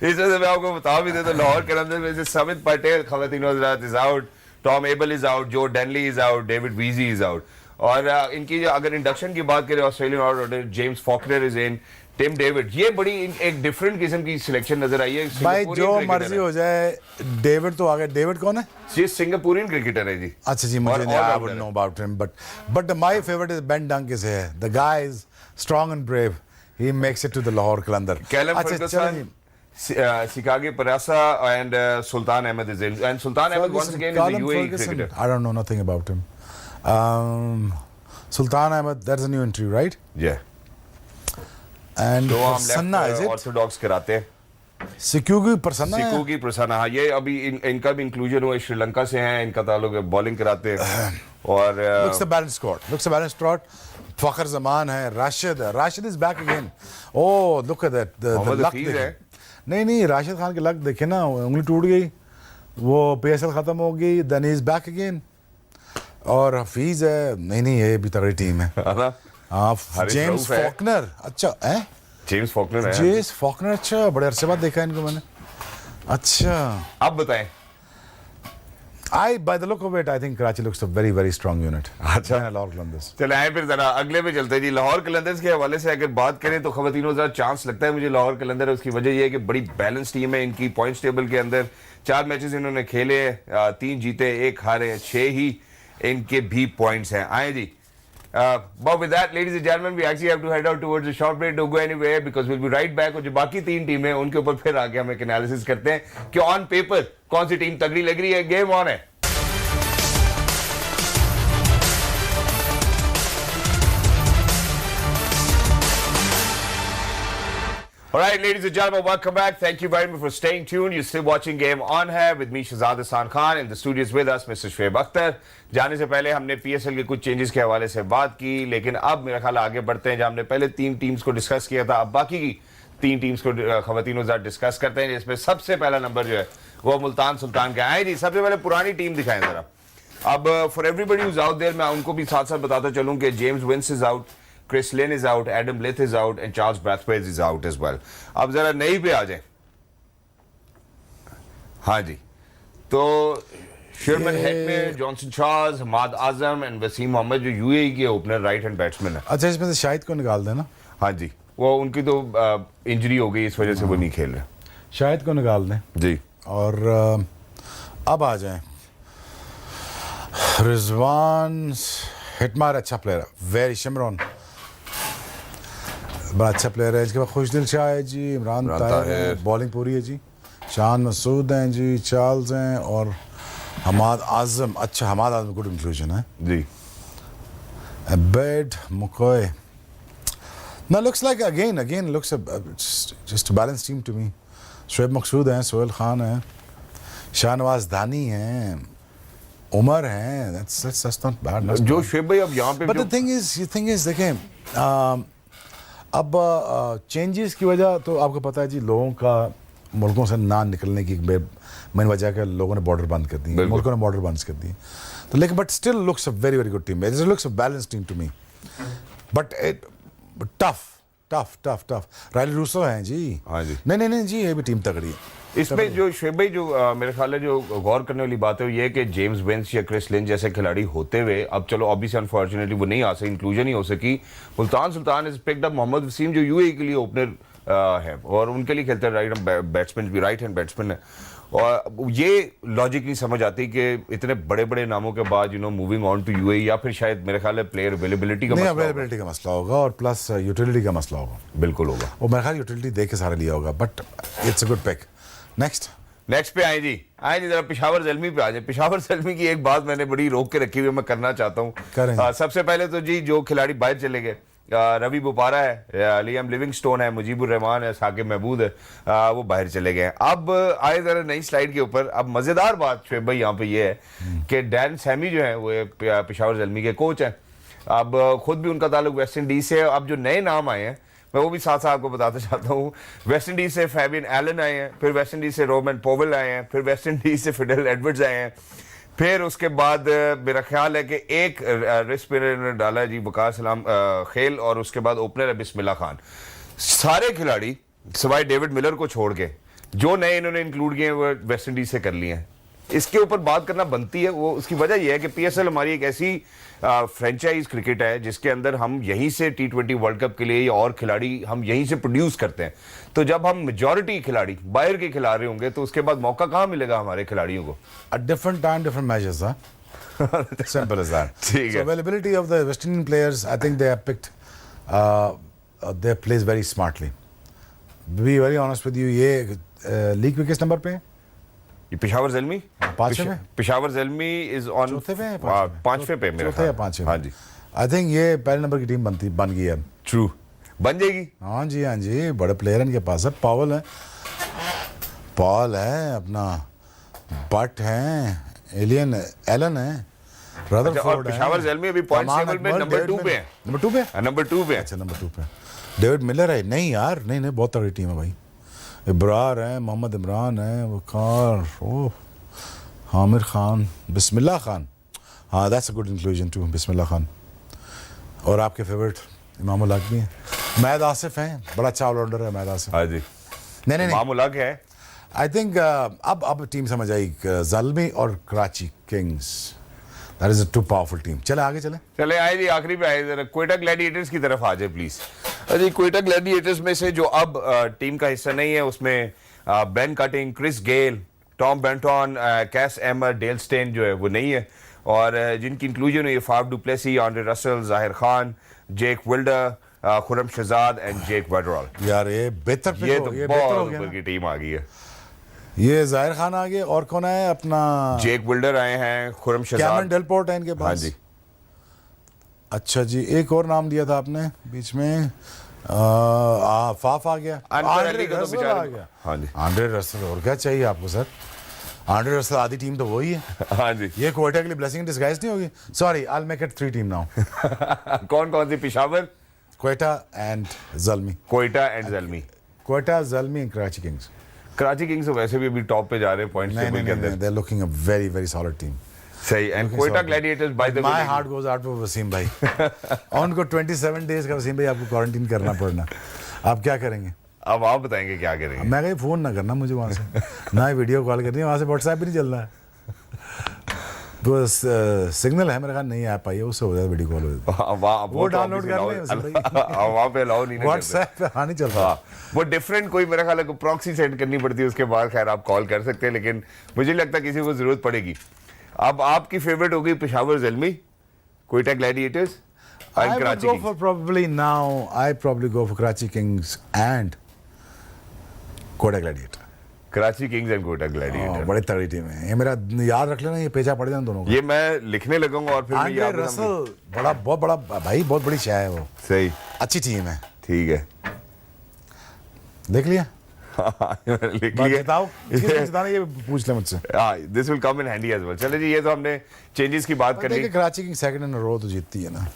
इस वजह से मैं आपको बता भी देता हूं, लाहौर के अंदर में से समित पटेल खवातीन हज़रात is out, Tom Abell is out, Joe Denly is out, David Wiese is out. और इनकी जो अगर इंडक्शन की बात करें, Australian order, James Faulkner is in, Tim David, ये बड़ी एक डिफरेंट किस्म की सिलेक्शन नजर आई है। भाई जो मर्जी हो जाए, डेविड तो आ गया। डेविड कौन है? जी सिंगापुरियन क्रिकेटर है जी। अच्छा जी, और मुझे नहीं, I all-rounder wouldn't know about him, but my favourite is Ben Dunk is है। The guy is strong and brave, he makes it to the Lahore Qalandar. Callum अच्छा Ferguson, Seekkuge Prasanna and Sultan Ahmed is in, and Sultan Ahmed once again is a UAE cricketer. I don't know nothing about him. Sultan Ahmed, that's a new entry, right? Yeah. And तो हम Prasanna, is it? ऑर्थोडॉक्स कराते हैं। Sikugi Prasanna? सिकू की प्रसन्ना, हाँ ये अभी इनका भी इंक्लूजन हुआ, श्रीलंका से हैं, इनका ताल्लुक है, बॉलिंग कराते हैं। और Looks a balanced squad. Looks a balanced squad. Fakhar Zaman है, Rashid. Rashid is back again. Oh, look at that. The Mohammad luck Hafeez देखें। है। नहीं नहीं, राशिद खान की लक देखे ना, उंगली टूट गई, वो PSL खत्म हो गई, then he is back again. और हफीज है, नहीं नहीं ये भी तगड़ी टीम है। ना हाँ, हारिस जेम्स रऊफ है। फॉकनर, अच्छा है, जेम्स फॉकनर है। जेम्स फॉकनर, अच्छा बड़े अरसे बाद देखा इनको मैंने। अच्छा, आप बताएं। by the look of it, I think Karachi looks a very very strong unit. अच्छा। लाहौर कलंदर्स। चले आए फिर जरा अगले पे चलते हैं जी। लाहौर कलंदर्स के हवाले से अगर बात करें तो खवातीनों जरा चांस लगता है मुझे लाहौर कलंदर। उसकी वजह यह है कि बड़ी बैलेंस टीम है इनकी। पॉइंट्स टेबल के अंदर 4 मैचेस इन्होंने खेले, 3 जीते, 1 हारे, 6 ही इनके भी पॉइंट्स हैं। आए जी। But with that, ladies and gentlemen, we actually have to head out towards a short break. Don't go anywhere because we'll be right back. और जो बाकी 3 टीमें हैं उनके ऊपर फिर आगे हम एक एनालिसिस करते हैं कि ऑन पेपर कौन सी टीम तगड़ी लग रही है। गेम ऑन है। All right, ladies and gentlemen, welcome back. Thank you very much for staying tuned. You're still watching Game On है with me, Shahzad Hasan Khan. In the studios with us, Mr. Shoaib Akhtar. जाने से पहले हमने PSL के कुछ चेंजेस के हवाले से बात की, लेकिन अब मेरा ख्याल आगे बढ़ते हैं। जहाँ हमने पहले 3 टीम्स को डिस्कस किया था, अब बाकी की 3 टीम्स को खवातीनों के साथ डिस्कस करते हैं, जिसमें सबसे पहला नंबर जो है वो मुल्तान सुल्तान का है जी। सबसे पहले पुरानी टीम दिखाएं जरा। अब for everybody who's out there, मैं उनको भी साथ साथ बताता चलूँ कि James Vince is out, Chris Lynn is out, Adam Blith is out, and Charles Brathwaite is out as well. अब जरा नई पे आ जाए। हाँ जी, तो शर्मन हेड में Johnson Charles, Hammad Azam and Waseem Mohammad जो यूएई के ओपनर राइट हैंड बैट्समैन है। अच्छा, इसमें से शाहिद को निकाल देना। हाँ जी, वो उनकी तो इंजरी हो गई, इस वजह से वो नहीं खेल रहे। शाहिद को निकाल दें जी। और अब आ जाएं रिजवान हिटमार, अच्छा प्लेयर है, वेरी शिमरॉन बड़ा अच्छा प्लेयर है। इसके बाद खुशदिल शाह है जी, इमरान ताहिर है, बॉलिंग पूरी है जी, शान मसूद हैं जी, चार्ल्स हैं और हमाद आजम। अच्छा, हमाद आजम गुड इंक्लूजन है जी। बेड मुकोय ना, looks like again looks just balance team to me. Shoaib Maqsood हैं, सोहेल खान हैं, शाहनवाज दानी हैं, उमर हैं, that's not bad. जो शुएब भाई अब यहाँ पे But the thing is देखें, अब चेंजेस की वजह तो आपको पता है जी, लोगों का मुल्कों से ना निकलने की मेन वजह है लोगों ने बॉर्डर बंद कर दी, मुल्कों ने बॉर्डर बंद कर दिए, तो लेकिन but still looks a very very good team, it looks a balance team to me, but tough. Rilee Rossouw हैं जी। हाँ जी। नहीं जी, ये भी टीम तगड़ी है, इसमें जो शुएब भाई जो मेरे ख्याल है जो गौर करने वाली बात है वो ये है कि जेम्स बेंस या क्रिस लिन जैसे खिलाड़ी होते हुए अब चलो ऑब्वियसली अनफॉर्चुनेटली वो नहीं आ सकी, इंक्लूजन ही हो सकी। Multan Sultan is picked up Mohammad Wasim जो यूएई के लिए ओपनर है और उनके लिए खेलते हैं, राइट बैट्समैन भी, राइट हैंड बैट्समैन है। और ये लॉजिक नहीं समझ आती कि इतने बड़े बड़े नामों के बाद मूविंग ऑन टू यूएई, या फिर शायद मेरे ख्याल है प्लेयर अवेलेबिलिटी का नहीं, मसला होगा। अवेलेबिलिटी का मसला होगा और प्लस यूटिलिटी का मसला होगा। बिल्कुल होगा, वो मेरे ख्याल यूटिलिटी देख के सारा लिया होगा, but it's a good pick. Next पे आए जी जरा पेशावर ज़ल्मी पे आ जाए। पेशावर ज़ल्मी की एक बात मैंने बड़ी रोक के रखी हुई है, मैं करना चाहता हूँ। सबसे पहले तो जी जो खिलाड़ी बाहर चले गए, रवि बोपारा है, लियाम लिविंगस्टोन है, मुजीबुर रहमान है, साकिब महमूद है, वो बाहर चले गए। अब आए जरा नई स्लाइड के ऊपर। अब मजेदार बात शुएब भाई यहाँ पे ये है कि डैन सैमी जो है वो पेशावर ज़ल्मी के कोच हैं। अब खुद भी उनका ताल्लुक वेस्ट इंडीज से है। अब जो नए नाम आए हैं मैं वो भी साथ साथ आपको बताना चाहता हूँ। वेस्ट इंडीज से फैबियन एलन आए हैं, फिर वेस्ट इंडीज से रोमन पोवेल आए हैं, फिर वेस्ट इंडीज से फिडेल एडवर्ड्स आए हैं, फिर उसके बाद मेरा ख्याल है कि एक रिस्ट स्पिनर ने डाला है जी वकार सलाम खेल, और उसके बाद ओपनर है बिस्मिल्लाह खान। सारे खिलाड़ी सिवाय डेविड मिलर को छोड़ के जो नए इन्होंने इंक्लूड किए हैं वो वेस्ट इंडीज से कर लिए हैं। इसके ऊपर बात करना बनती है। वो उसकी वजह यह है कि पीएसएल हमारी एक ऐसी फ्रेंचाइज क्रिकेट है जिसके अंदर हम यहीं से T20 वर्ल्ड कप के लिए या और खिलाड़ी हम यहीं से प्रोड्यूस करते हैं। तो जब हम मेजॉरिटी खिलाड़ी बाहर के खिला रहे होंगे तो उसके बाद मौका कहाँ मिलेगा हमारे खिलाड़ियों को? A different time, different measures, huh? Simple as that. ठीक So है। availability of the West Indian players, I think they have picked their plays very smartly. To be very honest with you, ये लीग पे किस नंबर पे है? ये पेशावर ज़ल्मी पांचवें में? पेशावर ज़ल्मी इज ऑन चौथे पे है? पांचवें पे मेरा चौथे या ख्याल। पांचवें? हाँ जी, आई थिंक ये पहले नंबर की टीम बन गई है। ट्रू, बन जाएगी। हाँ जी, बड़े प्लेयर इनके पास है। पॉल है अपना, बट है, एलन है, अच्छा, और रदरफोर्ड है। पेशावर ज़ल्मी अभी पॉइंट टेबल में नंबर 2 पे है। नंबर 2 पे? नंबर 2 पे है। अच्छा, नंबर 2 पे डेविड मिलर है। नहीं यार, नहीं बहुत तगड़ी टीम है भाई। इब्रार है, मोहम्मद इमरान है, वकार, ओह, हामिर खान, बिस्मिल्लाह खान। हाँ, that's a good inclusion too, Bismillah Khan. और आपके फेवरेट इमाम उल हक भी हैं, महद आसिफ हैं, बड़ा अच्छा ऑलराउंडर है महद आसिफ। हाँ जी, नहीं इमाम उल हक है। आई थिंक अब टीम समझ आई, ज़ल्मी और Karachi Kings, that is a too powerful team. चले आगे चले आए जी, आखिरी पे आए जरा क्वेटा ग्लैडिएटर्स की तरफ आ जाए प्लीज। जी, क्वेटा ग्लैडिएटर्स में से जो अब टीम का हिस्सा नहीं है उसमें Ben Cutting, Chris Gayle, Tom Banton, Qais Ahmad, Dale Steyn जो है वो नहीं है, और जिनकी इंक्लूजन है Faf du Plessis, Andre Russell, Zahir Khan, Jake Wilder, Khurram Shahzad and Jake Weatherald. यार ये बेहतर pick ये हो, तो ये बेहतर हो बहुत गया ऊपर ना। की टीम आ गई है। ये जाहिर खान आ गए, और कौन है अपना? जेक विल्डर आए हैं, खुरम कैमरन शहजाद। डेलपोर्ट है इनके पास। हाँ जी। अच्छा जी, एक और नाम दिया था आपने बीच में, फाफ आ गया, अनवर अली का तो रसल बेचारा- आ गया। हाँ जी। आंड्रे रसल, और क्या चाहिए आपको सर? आंड्रे रसल, आधी टीम तो वही है। हाँ जी। ये क्वेटा के लिए ब्लेसिंग डिस्गाइज नहीं होगी? Sorry, I will make it 3 team now. कौन कौन सी? Peshawar, Quetta and Zalmi. Quetta and Zalmi. Quetta, Zalmi and Karachi Kings. Karachi Kings तो वैसे भी अभी टॉप पे जा रहे हैं पॉइंट्स टेबल के अंदर। They are looking a very very solid team. सही। And Quetta Gladiators by the my heart goes out to Wasim भाई। उनको 27 डेज का वसीम भाई आपको क्वारंटीन करना पड़ना। आप क्या करेंगे? अब आप बताएंगे क्या करेंगे। मैं कहीं फोन ना करना मुझे वहाँ से, ना ही वीडियो कॉल करनी है, वहाँ से व्हाट्सएप भी नहीं चल रहा है। तो सिग्नल है मेरे ख्याल नहीं आ पाई है, उससे हो जाए वीडियो कॉल हो जाए। वो डाउनलोड कर लें वहाँ पे अलाउ नहीं ना करते। व्हाट्सएप पे हाँ नहीं चल रहा। हाँ, वो डिफरेंट कोई मेरा ख्याल है प्रॉक्सी सेंड करनी पड़ती है, उसके बाद खैर आप कॉल कर सकते हैं, लेकिन मुझे नहीं लगता किसी को जरूरत पड़ेगी। अब आपकी फेवरेट होगी Peshawar Zalmi, Quetta Gladiators I and would Karachi go Kings. for probably now, I probably go for Karachi Kings and Kodak Gladiator. Karachi Kings and Quetta gladiator. बड़ी तगड़ी टीम है ये। मेरा याद रख लेना, ये पेचा पड़ जाना दोनों को। ये मैं लिखने लगूंगा और फिर मैं आंड्रे याद रसल बहुत बड़ा भाई, बहुत बड़ी शाह है वो, सही। अच्छी टीम है। ठीक है। देख लिया? लिख बात लिया। बताओ, किसने जिताना ये पूछ ले मुझसे। This will come in handy as well. चले जी, ये तो हमने चेंजेस की बात कर ली। देखिए कराची किंग्स सेकंड इन रो तो जीतती है ना,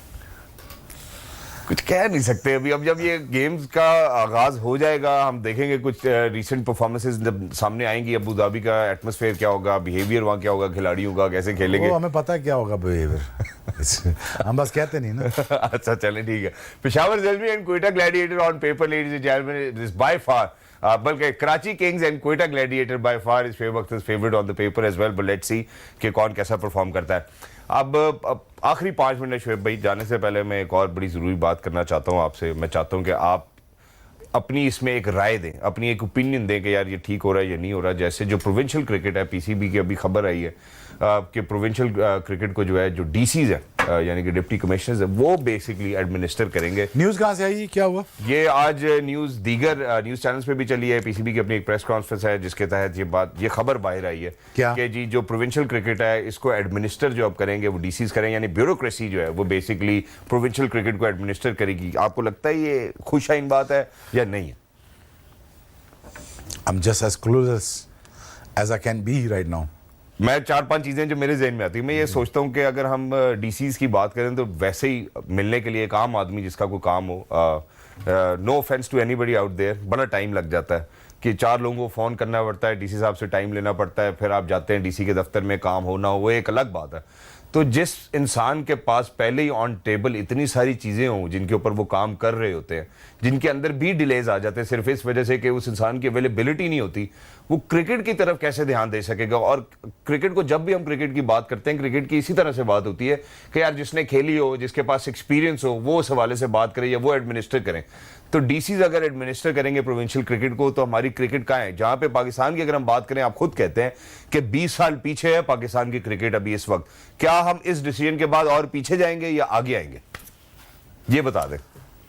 कुछ कह नहीं सकते अभी। अब जब ये गेम्स का आगाज हो जाएगा हम देखेंगे कुछ रीसेंट परफॉर्मेंसेस जब सामने आएंगी। अबू धाबी का एटमॉस्फेयर क्या होगा, बिहेवियर वहाँ क्या होगा, खिलाड़ियों का कैसे खेलेंगे। वो हमें पता है क्या होगा बिहेवियर। हम बस कहते नहीं ना। अच्छा चलें, ठीक है। Peshawar Zalmi and Quetta Gladiator on paper, ladies and gentleman, is by far बल्कि Karachi Kings and Quetta Gladiator by far is favourite on the paper as well, but let's see कि कौन कैसा परफॉर्म करता है। अब आखिरी 5 मिनट शोएब भाई, जाने से पहले मैं एक और बड़ी ज़रूरी बात करना चाहता हूँ आपसे। मैं चाहता हूँ कि आप अपनी इसमें एक राय दें, अपनी एक ओपिनियन दें कि यार ये ठीक हो रहा है या नहीं हो रहा। जैसे जो प्रोविंशियल क्रिकेट है, पीसीबी की अभी खबर आई है कि प्रोविंशियल क्रिकेट को जो है, जो डीसीज है यानी कि डिप्टी कमिश्नर्स है, वो बेसिकली एडमिनिस्टर करेंगे। न्यूज कहाँ से आई, क्या हुआ? ये आज न्यूज़ दीगर न्यूज़ चैनल्स पे भी चली है। पीसीबी की अपनी एक प्रेस कॉन्फ्रेंस है जिसके तहत ये खबर बाहर आई है क्या? कि जी जो प्रोविंशियल क्रिकेट है इसको एडमिनिस्टर जो अब करेंगे वो डीसीज करेंगे, यानी ब्यूरोक्रेसी जो है वो बेसिकली प्रोविंशियल क्रिकेट को एडमिनिस्टर करेगी। आपको लगता है ये खुशाइन बात है या नहीं है? I'm just as clueless as I can be right now. मैं 4-5 चीज़ें जो मेरे जहन में आती है, मैं ये सोचता हूँ कि अगर हम डीसीज की बात करें तो वैसे ही मिलने के लिए एक आम आदमी जिसका कोई काम हो, no offense to anybody out there, बड़ा टाइम लग जाता है कि 4 लोगों को फ़ोन करना पड़ता है, डीसी साहब से टाइम लेना पड़ता है, फिर आप जाते हैं डीसी के दफ्तर में, काम हो ना हो वो एक अलग बात है। तो जिस इंसान के पास पहले ही ऑन टेबल इतनी सारी चीज़ें हों जिनके ऊपर वो काम कर रहे होते हैं, जिनके अंदर भी डिलेज आ जाते हैं सिर्फ इस वजह से कि उस इंसान की अवेलेबिलिटी नहीं होती, वो क्रिकेट की तरफ कैसे ध्यान दे सकेगा? और क्रिकेट को, जब भी हम क्रिकेट की बात करते हैं, क्रिकेट की इसी तरह से बात होती है कि यार जिसने खेली हो, जिसके पास एक्सपीरियंस हो, वो उस हवाले से बात करे या वो एडमिनिस्टर करें। तो डीसीज अगर एडमिनिस्टर करेंगे प्रोविंशियल क्रिकेट को, तो हमारी क्रिकेट कहाँ है? जहाँ पे पाकिस्तान की अगर हम बात करें, आप खुद कहते हैं कि 20 साल पीछे है पाकिस्तान की क्रिकेट अभी इस वक्त। क्या हम इस डिसीजन के बाद और पीछे जाएंगे या आगे आएंगे? ये बता दें।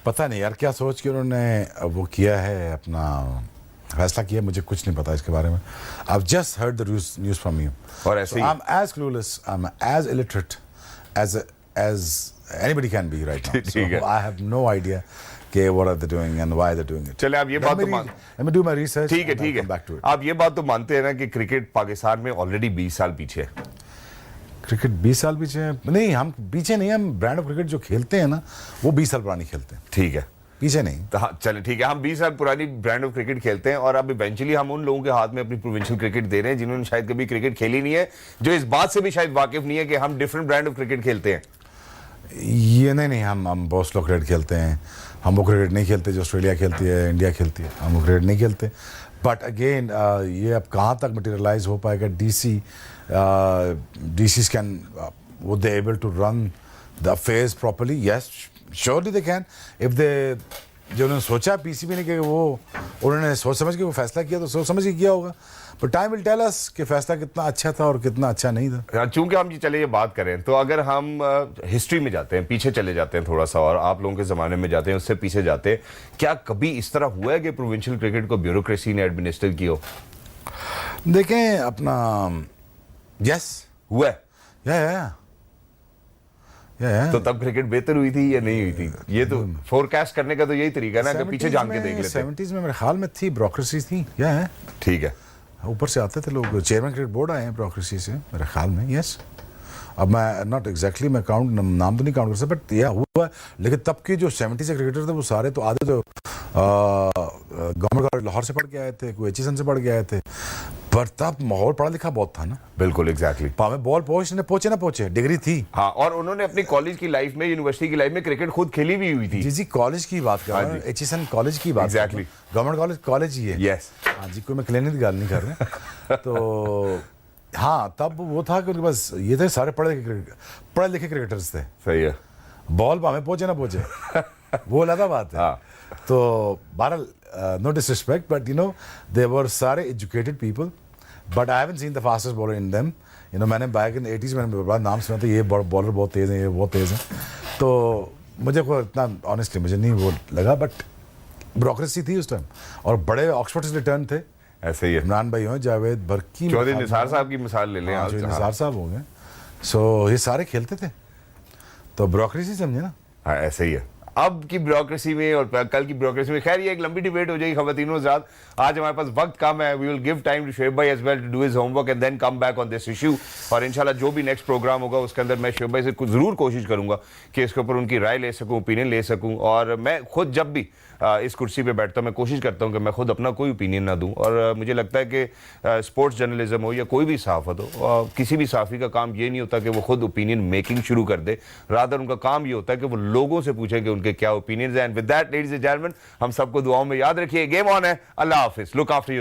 पता नहीं यार क्या सोच के उन्होंने वो किया है, अपना फैसला किया, मुझे कुछ नहीं पता इसके बारे में। I've just heard the news from you. और ऐसे ही I'm as clueless, I'm as illiterate as anybody can be right now. So ठीक है। I have no idea कि what are they doing and why they're doing it. चले आप ये बात तो मान, Let me do my research. ठीक है and I'll ठीक come back to है, it. आप ये बात तो मानते हैं ना कि क्रिकेट पाकिस्तान में ऑलरेडी 20 साल पीछे है? क्रिकेट 20 साल पीछे है? नहीं, हम पीछे नहीं, हम ब्रांड ऑफ क्रिकेट जो खेलते हैं ना वो 20 साल पुरानी खेलते हैं, ठीक है, पीछे नहीं। तो हाँ चले ठीक है, हम 20 साल पुरानी ब्रांड ऑफ क्रिकेट खेलते हैं और अब इवेंचुअली हम उन लोगों के हाथ में अपनी प्रोविंशियल क्रिकेट दे रहे हैं जिन्होंने शायद कभी क्रिकेट खेली नहीं है, जो इस बात से भी शायद वाकिफ नहीं है कि हम डिफरेंट ब्रांड ऑफ क्रिकेट खेलते हैं। ये नहीं, हम बहुत स्लो क्रिकेट खेलते हैं। हम वो क्रिकेट नहीं खेलते जो ऑस्ट्रेलिया खेलती है, इंडिया खेलती है, हम वो क्रिकेट नहीं खेलते। बट अगेन ये अब कहाँ तक मटेरियलाइज हो पाएगा? DCs can, would they able to run the affairs properly? Yes, surely they can. If they, जो उन्होंने सोचा पीसीबी ने कि वो उन्होंने सोच समझ के वो फैसला किया, तो सोच समझ के किया होगा। But time will tell us कि फैसला कितना अच्छा था और कितना अच्छा नहीं था। चूंकि हम चले ये बात करें, तो अगर हम हिस्ट्री में जाते हैं, पीछे चले जाते हैं थोड़ा सा, और आप लोगों के ज़माने में जाते हैं, उससे पीछे जाते हैं, क्या कभी इस तरह हुआ है कि प्रोविंशियल क्रिकेट को ब्यूरोक्रेसी ने एडमिनिस्टर किया हो? देखें अपना, यस हुआ है? या तो तब क्रिकेट बेहतर हुई थी या नहीं हुई थी? ये तो फोरकास्ट करने का तो यही तरीका है ना कि पीछे जान के देख लेते हैं। 70s में मेरे ख्याल में थी, ब्यूरोक्रेसी थी, या है, ठीक है, ऊपर से आते थे लोग, चेयरमैन क्रिकेट बोर्ड आए हैं ब्यूरोक्रेसी से मेरे ख्याल में, यस। अब मैं नॉट एग्जैक्टली मैं काउंट नाम तो नहीं काउंट कर सकता, बट यह हुआ। लेकिन तब के जो 70 से क्रिकेटर थे वो सारे तो आधे तो गवर्नमेंट कॉलेज लाहौर से पढ़ के आए थे, कोई एचईसन से पढ़ के आए थे, पर तब माहौल पढ़ा लिखा बहुत था ना। बिल्कुल एग्जैक्टली। पावे बॉल पहुंचे ना पहुंचे, डिग्री थी। हाँ, और उन्होंने अपनी कॉलेज की लाइफ में, यूनिवर्सिटी की लाइफ में क्रिकेट खुद खेली भी हुई थी। जी कॉलेज की बात कर रहा हूँ, एचईसन कॉलेज की बात, एग्जैक्टली, गवर्नमेंट कॉलेज ही है। यस, हाँ जी, कोई मैं क्लिनिक की गाल नहीं कर रहे। तो हाँ, तब वो था कि उनके पास ये थे सारे पढ़े लिखे क्रिकेटर्स थे। सही है, बॉल पावे पहुंचे ना पहुंचे वो अलग बात है। हाँ। तो बहरहाल, no disrespect, but you know they were सारे educated people, but I haven't seen the fastest bowler in them. You know मैंने बैक इन 80s मैंने बड़ा नाम सुना था, ये बॉलर बहुत तेज़ है, ये बहुत तेज़ है। तो मुझे कोई इतना ऑनेस्टली मुझे नहीं वो लगा, बट ब्यूरोक्रेसी थी उस टाइम, और बड़े ऑक्सफोर्ड से रिटर्न थे। ऐसे ही है। इमरान भाई हो, जावेद बरकी, चौधरी निसार साहब की मिसाल ले लें। चौधरी निसार साहब हो गए। सो ये सारे खेलते थे, तो ब्यूरोक्रेसी समझे ना। हाँ, ऐसे ही है। अब की ब्यूरोक्रेसी में और कल की ब्यूरोक्रेसी में, खैर ये एक लंबी डिबेट हो जाएगी ख़वातीनो हज़रात। आज हमारे पास वक्त कम है, we will give time to Shoaib भाई as well to do his homework and then come back on this issue. और इंशाल्लाह जो भी नेक्स्ट प्रोग्राम होगा उसके अंदर मैं शोएब भाई से ज़रूर कोशिश करूंगा कि इसके ऊपर उनकी राय ले सकूं, ओपिनियन ले सकूं। और मैं खुद जब भी इस कुर्सी पे बैठता हूं, मैं कोशिश करता हूं कि मैं खुद अपना कोई ओपिनियन ना दूं। और मुझे लगता है कि स्पोर्ट्स जर्नलिज्म हो या कोई भी सहाफ़त हो, किसी भी सहाफ़ी का काम ये नहीं होता कि वो खुद ओपिनियन मेकिंग शुरू कर दे। रादर उनका काम ये होता है कि वो लोगों से पूछें कि उनके क्या ओपिनियंस हैं। And with that ladies and gentleman, हम सबको दुआओं में याद रखिए। गेम ऑन है। अल्लाह हाफिज। Look after you.